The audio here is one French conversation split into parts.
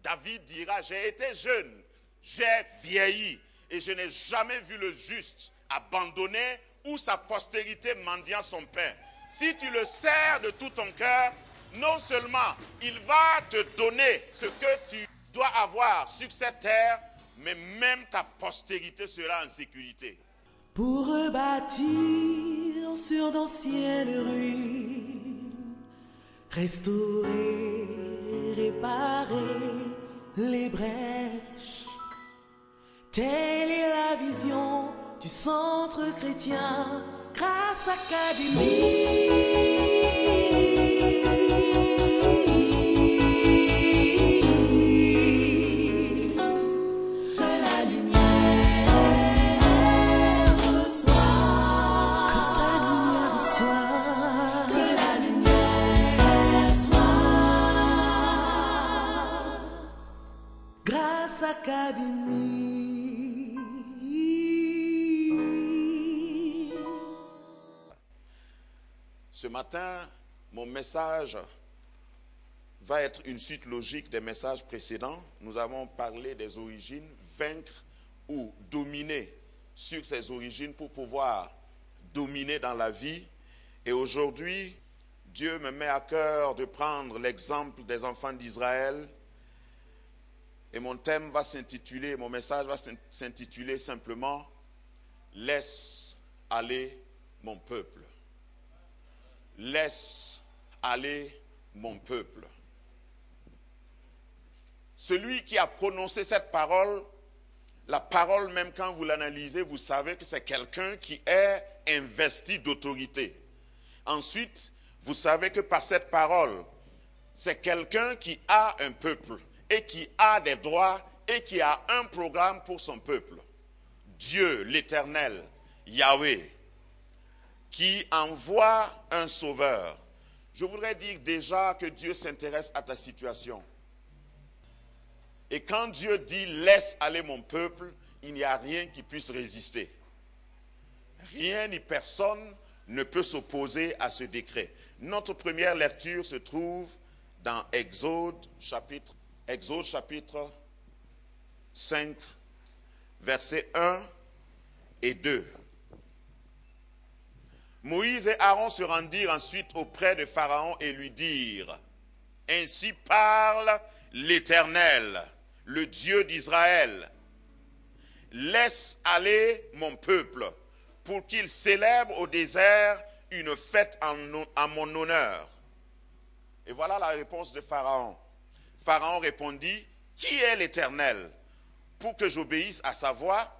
David dira, j'ai été jeune, j'ai vieilli, et je n'ai jamais vu le juste abandonné ou sa postérité mendiant son pain. Si tu le sers de tout ton cœur, non seulement il va te donner ce que tu dois avoir sur cette terre, mais même ta postérité sera en sécurité. Pour rebâtir sur d'anciennes ruines, restaurer, réparer les brèches, telle est la vision du centre chrétien Grâce Académie. Académie. Ce matin, mon message va être une suite logique des messages précédents. Nous avons parlé des origines, vaincre ou dominer sur ces origines pour pouvoir dominer dans la vie. Et aujourd'hui, Dieu me met à cœur de prendre l'exemple des enfants d'Israël. Et mon thème va s'intituler, mon message va s'intituler simplement « Laisse aller mon peuple ». Laisse aller mon peuple. Celui qui a prononcé cette parole, la parole même quand vous l'analysez, vous savez que c'est quelqu'un qui est investi d'autorité. Ensuite, vous savez que par cette parole, c'est quelqu'un qui a un peuple et qui a des droits et qui a un programme pour son peuple. Dieu, l'Éternel, Yahweh, qui envoie un sauveur. Je voudrais dire déjà que Dieu s'intéresse à ta situation. Et quand Dieu dit « laisse aller mon peuple », il n'y a rien qui puisse résister. Rien ni personne ne peut s'opposer à ce décret. Notre première lecture se trouve dans Exode chapitre 5, versets 1 et 2. Moïse et Aaron se rendirent ensuite auprès de Pharaon et lui dirent « Ainsi parle l'Éternel, le Dieu d'Israël. Laisse aller mon peuple pour qu'il célèbre au désert une fête en mon honneur. » Et voilà la réponse de Pharaon. Pharaon répondit, « Qui est l'Éternel pour que j'obéisse à sa voix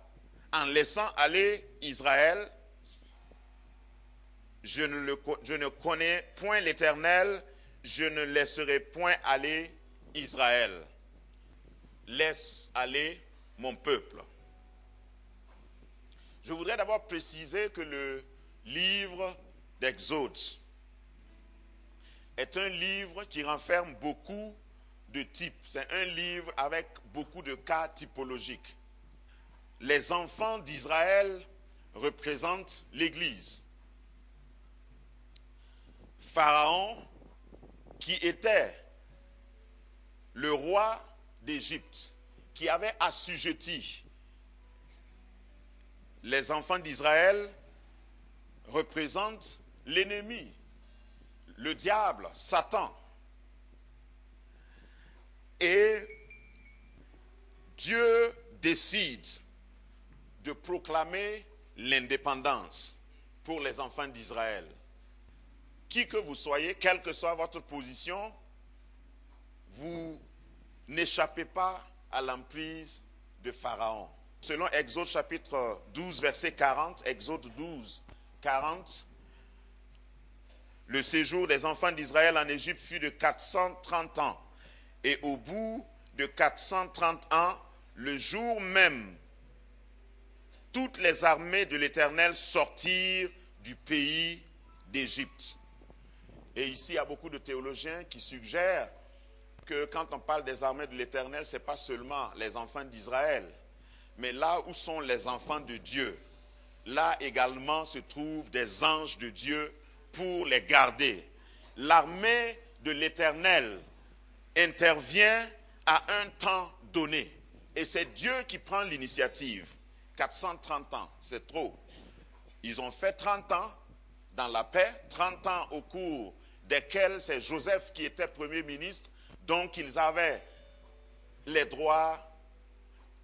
en laissant aller Israël? Je ne connais point l'Éternel, je ne laisserai point aller Israël. Laisse aller mon peuple. » Je voudrais d'abord préciser que le livre d'Exode est un livre qui renferme beaucoup de types. C'est un livre avec beaucoup de cas typologiques. Les enfants d'Israël représentent l'Église. Pharaon, qui était le roi d'Égypte, qui avait assujetti les enfants d'Israël, représente l'ennemi, le diable, Satan. Et Dieu décide de proclamer l'indépendance pour les enfants d'Israël. Qui que vous soyez, quelle que soit votre position, vous n'échappez pas à l'emprise de Pharaon. Selon Exode chapitre 12, verset 40, Exode 12, 40, le séjour des enfants d'Israël en Égypte fut de 430 ans. Et au bout de 430 ans, le jour même, toutes les armées de l'Éternel sortirent du pays d'Égypte. Et ici, il y a beaucoup de théologiens qui suggèrent que quand on parle des armées de l'Éternel, ce n'est pas seulement les enfants d'Israël, mais là où sont les enfants de Dieu, là également se trouvent des anges de Dieu pour les garder. L'armée de l'Éternel intervient à un temps donné. Et c'est Dieu qui prend l'initiative. 430 ans, c'est trop. Ils ont fait 30 ans dans la paix, 30 ans au cours desquels c'est Joseph qui était Premier ministre, donc ils avaient les droits,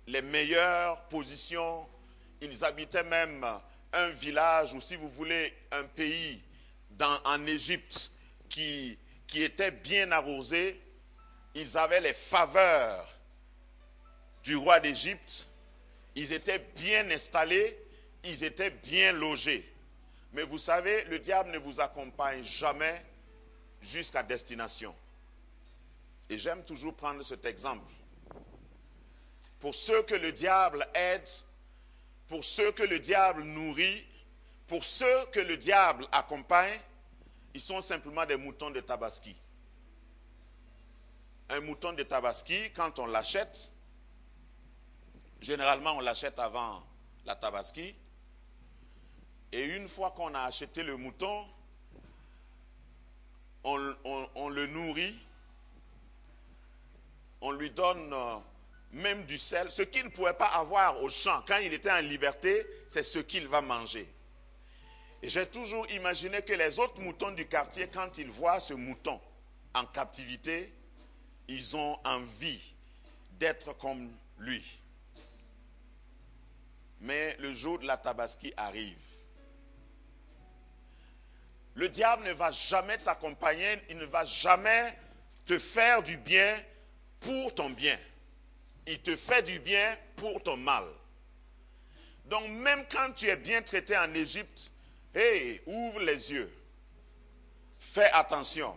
les meilleures positions, ils habitaient même un village ou si vous voulez un pays en Égypte qui était bien arrosé, ils avaient les faveurs du roi d'Égypte, ils étaient bien installés, ils étaient bien logés. Mais vous savez, le diable ne vous accompagne jamais jusqu'à destination. Et j'aime toujours prendre cet exemple. Pour ceux que le diable aide, pour ceux que le diable nourrit, pour ceux que le diable accompagne, ils sont simplement des moutons de Tabaski. Un mouton de Tabaski, quand on l'achète, généralement on l'achète avant la Tabaski, et une fois qu'on a acheté le mouton, on le nourrit, on lui donne même du sel. Ce qu'il ne pouvait pas avoir au champ, quand il était en liberté, c'est ce qu'il va manger. Et j'ai toujours imaginé que les autres moutons du quartier, quand ils voient ce mouton en captivité, ils ont envie d'être comme lui. Mais le jour de la Tabaski arrive. Le diable ne va jamais t'accompagner, il ne va jamais te faire du bien pour ton bien. Il te fait du bien pour ton mal. Donc même quand tu es bien traité en Égypte, hey, ouvre les yeux. Fais attention.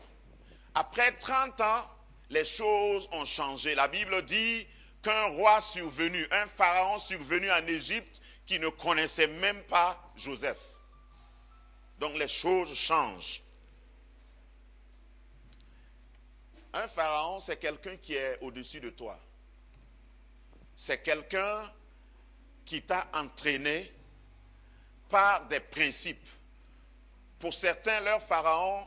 Après 30 ans, les choses ont changé. La Bible dit qu'un roi survenu, un pharaon survenu en Égypte qui ne connaissait même pas Joseph. Donc les choses changent. Un pharaon, c'est quelqu'un qui est au-dessus de toi. C'est quelqu'un qui t'a entraîné par des principes. Pour certains, leur pharaon,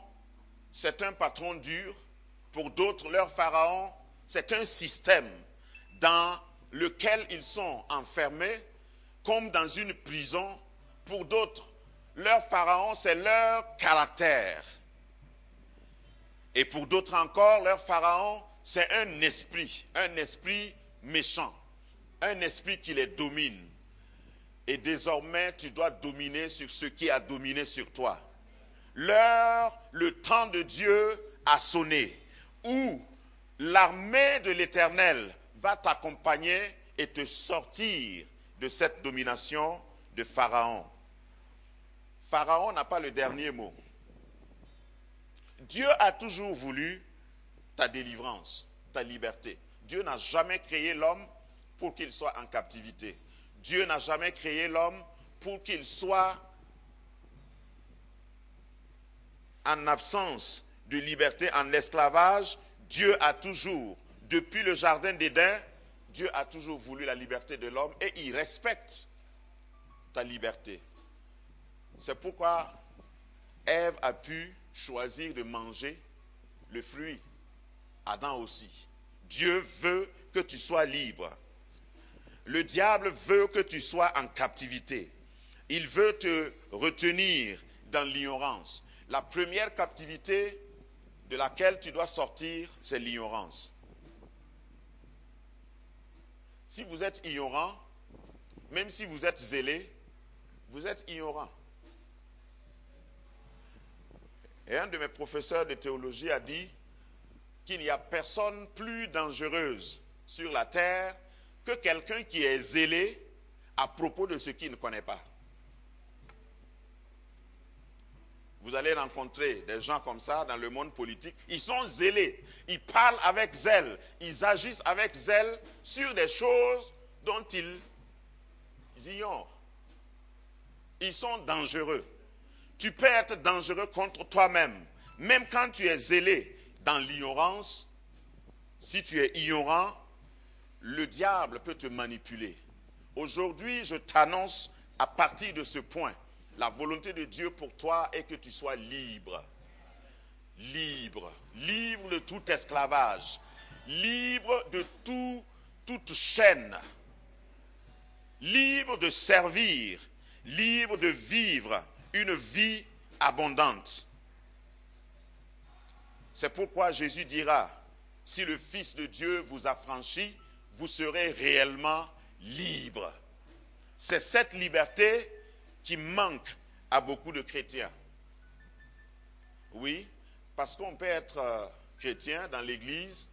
c'est un patron dur. Pour d'autres, leur pharaon, c'est un système dans lequel ils sont enfermés, comme dans une prison. Pour d'autres, leur pharaon, c'est leur caractère. Et pour d'autres encore, leur pharaon, c'est un esprit méchant, un esprit qui les domine. Et désormais, tu dois dominer sur ce qui a dominé sur toi. Le temps de Dieu a sonné, où l'armée de l'Éternel va t'accompagner et te sortir de cette domination de Pharaon. Pharaon n'a pas le dernier mot. Dieu a toujours voulu ta délivrance, ta liberté. Dieu n'a jamais créé l'homme pour qu'il soit en captivité. Dieu n'a jamais créé l'homme pour qu'il soit en absence de liberté, en esclavage. Dieu a toujours, depuis le jardin d'Éden, Dieu a toujours voulu la liberté de l'homme et il respecte ta liberté. C'est pourquoi Ève a pu choisir de manger le fruit. Adam aussi. Dieu veut que tu sois libre. Le diable veut que tu sois en captivité. Il veut te retenir dans l'ignorance. La première captivité de laquelle tu dois sortir, c'est l'ignorance. Si vous êtes ignorant, même si vous êtes zélé, vous êtes ignorant. Et un de mes professeurs de théologie a dit qu'il n'y a personne plus dangereuse sur la terre que quelqu'un qui est zélé à propos de ce qu'il ne connaît pas. Vous allez rencontrer des gens comme ça dans le monde politique. Ils sont zélés, ils parlent avec zèle, ils agissent avec zèle sur des choses dont ils ignorent. Ils sont dangereux. Tu peux être dangereux contre toi-même. Même quand tu es zélé dans l'ignorance, si tu es ignorant, le diable peut te manipuler. Aujourd'hui, je t'annonce à partir de ce point, la volonté de Dieu pour toi est que tu sois libre. Libre. Libre de tout esclavage. libre de toute chaîne, libre de servir, libre de vivre une vie abondante. C'est pourquoi Jésus dira, si le Fils de Dieu vous affranchit, vous serez réellement libre. C'est cette liberté qui manque à beaucoup de chrétiens. Oui, parce qu'on peut être chrétien dans l'église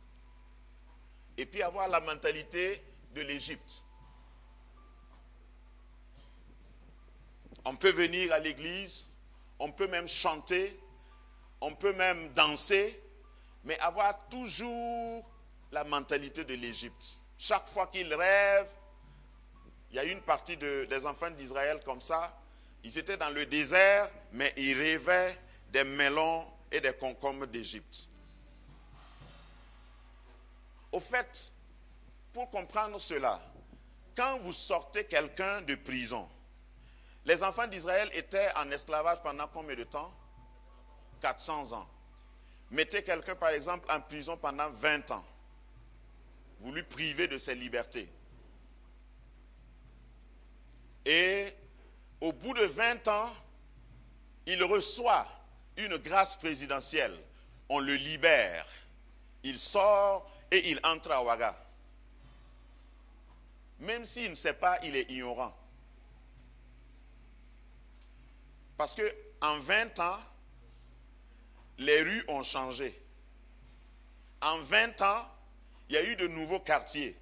et puis avoir la mentalité de l'Égypte. On peut venir à l'église, on peut même chanter, on peut même danser, mais avoir toujours la mentalité de l'Égypte. Chaque fois qu'ils rêvent, il y a une partie des enfants d'Israël comme ça, ils étaient dans le désert, mais ils rêvaient des melons et des concombres d'Égypte. Au fait, pour comprendre cela, quand vous sortez quelqu'un de prison, les enfants d'Israël étaient en esclavage pendant combien de temps? 400 ans. Mettez quelqu'un, par exemple, en prison pendant 20 ans. Vous lui privez de ses libertés. Et au bout de 20 ans, il reçoit une grâce présidentielle. On le libère. Il sort et il entre à Ouaga. Même s'il ne sait pas, il est ignorant. Parce qu'en 20 ans, les rues ont changé. En 20 ans, il y a eu de nouveaux quartiers.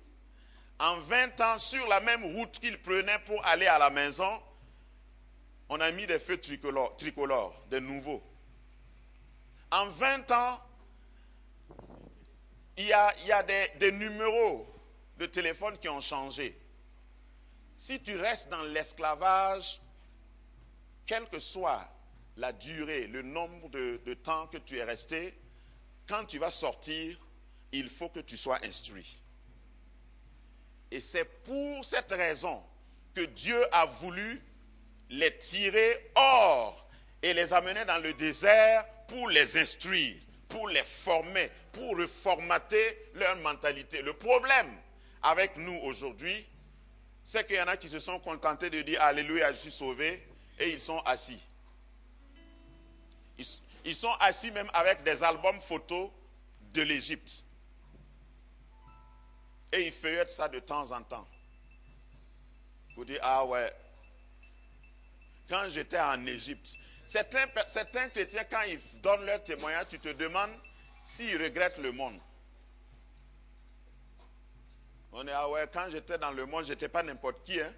En 20 ans, sur la même route qu'il prenait pour aller à la maison, on a mis des feux tricolores, des nouveaux. En 20 ans, il y a des numéros de téléphone qui ont changé. Si tu restes dans l'esclavage, quelle que soit la durée, le nombre de temps que tu es resté, quand tu vas sortir, il faut que tu sois instruit. Et c'est pour cette raison que Dieu a voulu les tirer hors et les amener dans le désert pour les instruire, pour les former, pour reformater leur mentalité. Le problème avec nous aujourd'hui, c'est qu'il y en a qui se sont contentés de dire « Alléluia, je suis sauvé » et ils sont assis. Ils sont assis même avec des albums photos de l'Égypte. Et ils feuillettent ça de temps en temps. Vous dites, ah ouais, quand j'étais en Égypte, certains chrétiens, quand ils donnent leur témoignage, tu te demandes s'ils regrettent le monde. On est, ah ouais, quand j'étais dans le monde, je n'étais pas n'importe qui. Hein.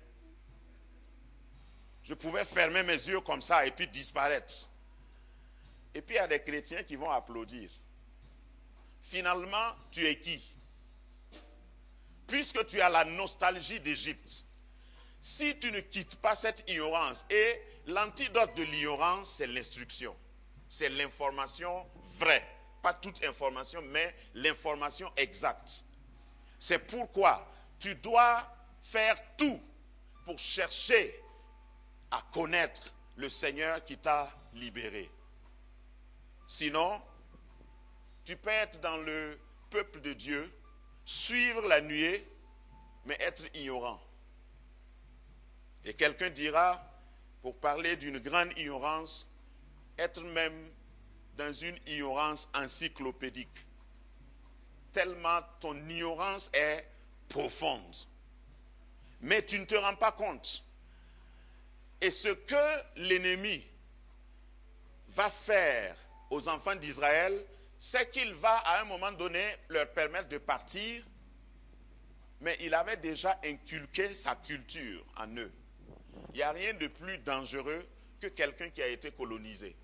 Je pouvais fermer mes yeux comme ça et puis disparaître. Et puis il y a des chrétiens qui vont applaudir. Finalement, tu es qui? Puisque tu as la nostalgie d'Égypte, si tu ne quittes pas cette ignorance, et l'antidote de l'ignorance, c'est l'instruction. C'est l'information vraie. Pas toute information, mais l'information exacte. C'est pourquoi tu dois faire tout pour chercher à connaître le Seigneur qui t'a libéré. Sinon, tu peux être dans le peuple de Dieu, suivre la nuée, mais être ignorant. Et quelqu'un dira, pour parler d'une grande ignorance, être même dans une ignorance encyclopédique. Tellement ton ignorance est profonde. Mais tu ne te rends pas compte. Et ce que l'ennemi va faire aux enfants d'Israël, c'est qu'il va à un moment donné leur permettre de partir, mais il avait déjà inculqué sa culture en eux. Il n'y a rien de plus dangereux que quelqu'un qui a été colonisé.